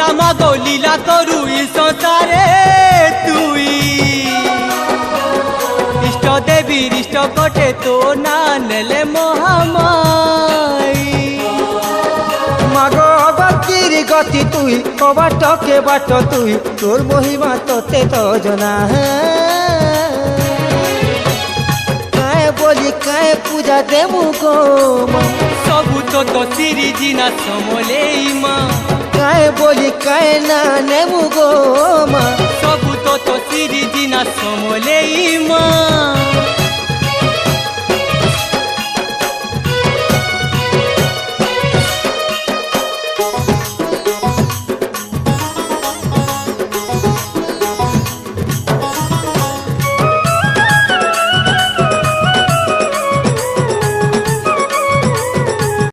माता मागो लीला करू ई संसारे तुई इष्ट देवी इष्ट कटे तो ना नेले महामाई मागो भक्तिर गति तुई कबाट के बाट तुई तोर महिमा तोते तो जना काए बोली काए पूजा देमु गो सबू तो सिरी जिना समले माँ काए बोली काए ना नेमु गो सबू तो सिरी जिना समले माँ